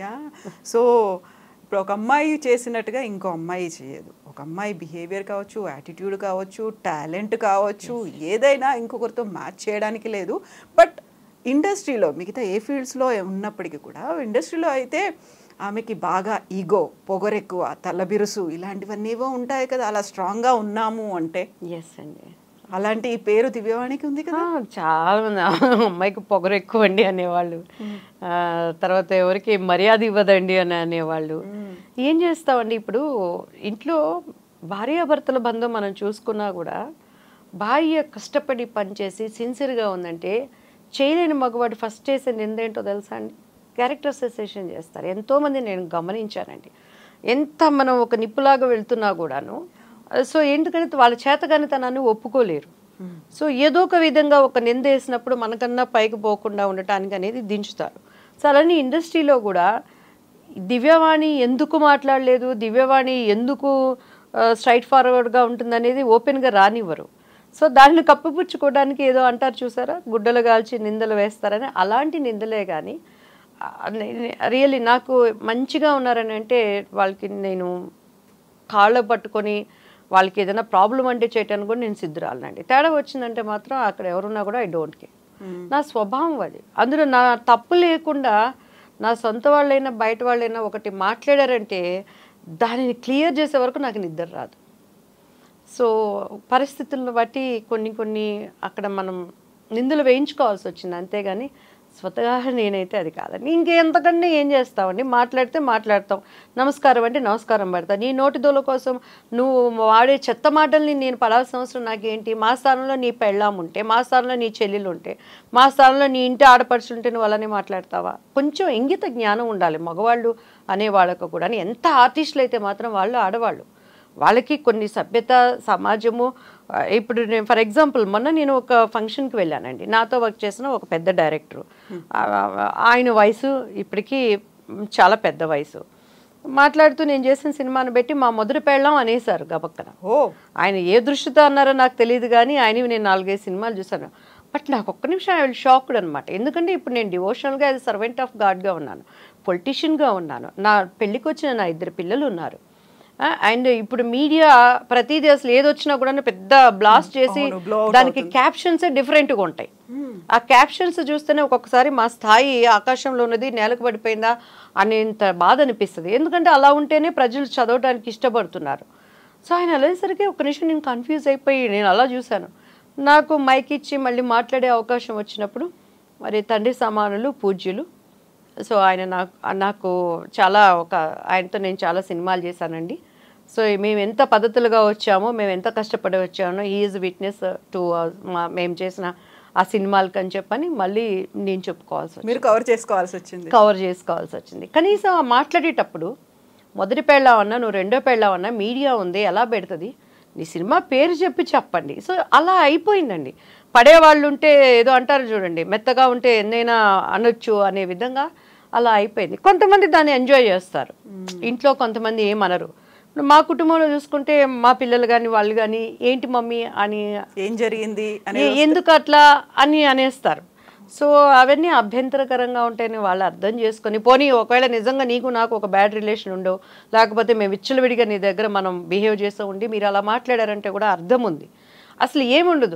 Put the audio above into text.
Yeah! So ఇప్పుడు ఒక అమ్మాయి చేసినట్టుగా ఇంకో అమ్మాయి చేయదు. ఒక అమ్మాయి బిహేవియర్ కావచ్చు, యాటిట్యూడ్ కావచ్చు, టాలెంట్ కావచ్చు, ఏదైనా ఇంకొకరితో మ్యాచ్ చేయడానికి లేదు. బట్ ఇండస్ట్రీలో మిగతా ఏ ఫీల్డ్స్‌లో ఉన్నప్పటికీ కూడా ఇండస్ట్రీలో అయితే ఆమెకి బాగా ఈగో, పొగరెక్కువ, తలబిరుసు ఇలాంటివన్నీ ఏవో ఉంటాయి కదా! అలా స్ట్రాంగ్‌గా ఉన్నాము అంటే. ఎస్ అండి. అలాంటి పేరు దివ్యవాణికి ఉంది కదా! చాలా మంది అమ్మాయికి పొగరు ఎక్కువ అండి అనేవాళ్ళు. తర్వాత ఎవరికి మర్యాద ఇవ్వదండి అని అనేవాళ్ళు. ఏం చేస్తామండి ఇప్పుడు ఇంట్లో భార్యాభర్తల బంధం మనం చూసుకున్నా కూడా భార్య కష్టపడి పనిచేసి సిన్సియర్గా ఉందంటే చేయలేని మగవాడు ఫస్ట్ చేసే నిందేంటో తెలుసా అండి? క్యారెక్టర్ అసోసియేషన్ చేస్తారు. ఎంతోమంది నేను గమనించానండి. ఎంత మనం ఒక నిప్పులాగా వెళ్తున్నా కూడాను సో ఎందుకంటే వాళ్ళ చేతగానితనాన్ని ఒప్పుకోలేరు. సో ఏదో ఒక విధంగా ఒక నింద వేసినప్పుడు మనకన్నా పైకి పోకుండా ఉండటానికి అనేది దించుతారు. సో అలానే ఇండస్ట్రీలో కూడా దివ్యవాణి ఎందుకు మాట్లాడలేదు, దివ్యవాణి ఎందుకు స్ట్రైట్ ఫార్వర్డ్గా ఉంటుందనేది ఓపెన్గా రానివ్వరు. సో దాన్ని కప్పిపుచ్చుకోవడానికి ఏదో అంటారు చూసారా, గుడ్డలు కాల్చి నిందలు వేస్తారని, అలాంటి నిందలే కానీ రియల్లీ నాకు మంచిగా ఉన్నారని అంటే వాళ్ళకి నేను కాళ్ళ పట్టుకొని వాళ్ళకి ఏదైనా ప్రాబ్లం అంటే చేయటానికి కూడా నేను సిద్ధురాలనండి. తేడా వచ్చిందంటే మాత్రం అక్కడ ఎవరున్నా కూడా ఐ డోంట్ కేర్. నా స్వభావం అది. అందులో నా తప్పు లేకుండా నా సొంత వాళ్ళైనా బయట వాళ్ళైనా ఒకటి మాట్లాడారంటే దానిని క్లియర్ చేసే వరకు నాకు నిద్ర రాదు. సో పరిస్థితులను బట్టి కొన్ని అక్కడ మనం నిందలు వేయించుకోవాల్సి వచ్చింది, అంతేగాని స్వతహాగా నేనైతే అది కాదండి. ఇంకెంతకన్నా ఏం చేస్తావండి, మాట్లాడితే మాట్లాడతాం, నమస్కారం అంటే నమస్కారం పెడతా. నీ నోటి దోల కోసం నువ్వు వాడే చెత్త మాటల్ని నేను పడాల్సిన అవసరం నాకేంటి? మా స్థానంలో నీ పెళ్ళాం ఉంటే, మా స్థానంలో నీ చెల్లెలు ఉంటే, మా స్థానంలో నీ ఇంటి ఆడపడుచుంటే నువ్వు అలానే మాట్లాడతావా? కొంచెం ఇంగిత జ్ఞానం ఉండాలి మగవాళ్ళు అనేవాళ్ళకు కూడా. ఎంత ఆర్టిస్టులు అయితే మాత్రం వాళ్ళు ఆడవాళ్ళు, వాళ్ళకి కొన్ని సభ్యత సమాజము. ఇప్పుడు నేను ఫర్ ఎగ్జాంపుల్ మొన్న నేను ఒక ఫంక్షన్కి వెళ్ళానండి. నాతో వర్క్ చేసిన ఒక పెద్ద డైరెక్టరు, ఆయన వయసు ఇప్పటికీ చాలా పెద్ద వయసు. మాట్లాడుతూ నేను చేసిన సినిమాని బట్టి మా మొదటి పెళ్ళాం అనేసారు గబక్కన. ఆయన ఏ దృష్టితో అన్నారో నాకు తెలియదు కానీ ఆయనవి నేను 4-5 సినిమాలు చూసాను. బట్ నాకు ఒక్క నిమిషం ఐ విల్ షాక్డ్ అనమాట. ఎందుకంటే ఇప్పుడు నేను డివోషనల్గా యాజ్ సర్వెంట్ ఆఫ్ గాడ్గా ఉన్నాను, పొలిటీషియన్గా ఉన్నాను, నా పెళ్ళికి వచ్చిన నా 2 పిల్లలు ఉన్నారు. అండ్ ఇప్పుడు మీడియా ప్రతిదీ అసలు ఏదొచ్చినా కూడా పెద్ద బ్లాస్ట్ చేసి దానికి క్యాప్షన్సే డిఫరెంట్గా ఉంటాయి. ఆ క్యాప్షన్స్ చూస్తేనే ఒక్కొక్కసారి మా స్థాయి ఆకాశంలో ఉన్నది నేలకు పడిపోయిందా అనేంత బాధ అనిపిస్తుంది. ఎందుకంటే అలా ఉంటేనే ప్రజలు చదవడానికి ఇష్టపడుతున్నారు. సో ఆయన వెళ్ళేసరికి ఒక నిమిషం నేను కన్ఫ్యూజ్ అయిపోయి నేను అలా చూశాను. నాకు మైక్ ఇచ్చి మళ్ళీ మాట్లాడే అవకాశం వచ్చినప్పుడు మరి తండ్రి సమానులు పూజ్యులు, సో ఆయన నాకు చాలా ఆయనతో నేను చాలా సినిమాలు చేశానండి. సో మేము ఎంత పద్ధతులుగా వచ్చామో, మేము ఎంత కష్టపడి వచ్చామో ఈజ్ విట్నెస్ టు మేము చేసిన ఆ సినిమాలకి అని చెప్పని మళ్ళీ నేను చెప్పుకోవాల్సి వచ్చింది. మీరు కవర్ చేసుకోవాల్సి వచ్చింది. కనీసం మాట్లాడేటప్పుడు మొదటి పెళ్ళావన్నా నువ్వు రెండో పెళ్ళావన్నా మీడియా ఉంది ఎలా పెడుతుంది, నీ సినిమా పేరు చెప్పండి. సో అలా అయిపోయిందండి. పడేవాళ్ళు ఉంటే ఏదో అంటారు చూడండి, మెత్తగా ఉంటే ఎన్నైనా అనొచ్చు అనే విధంగా అలా అయిపోయింది. కొంతమంది దాన్ని ఎంజాయ్ చేస్తారు, ఇంట్లో కొంతమంది ఏమనరు. మా కుటుంబంలో చూసుకుంటే మా పిల్లలు కానీ వాళ్ళు కానీ ఏంటి మమ్మీ అని, ఏం జరిగింది, ఎందుకు అట్లా అని అనేస్తారు. సో అవన్నీ అభ్యంతరకరంగా ఉంటాయని వాళ్ళు అర్థం చేసుకొని, పోనీ ఒకవేళ నిజంగా నీకు నాకు ఒక బ్యాడ్ రిలేషన్ ఉండో, లేకపోతే మేము విచ్చలవిడిగా నీ దగ్గర మనం బిహేవ్ చేస్తూ ఉండి మీరు అలా మాట్లాడారంటే కూడా అర్థం ఉంది. అసలు ఏముండదు,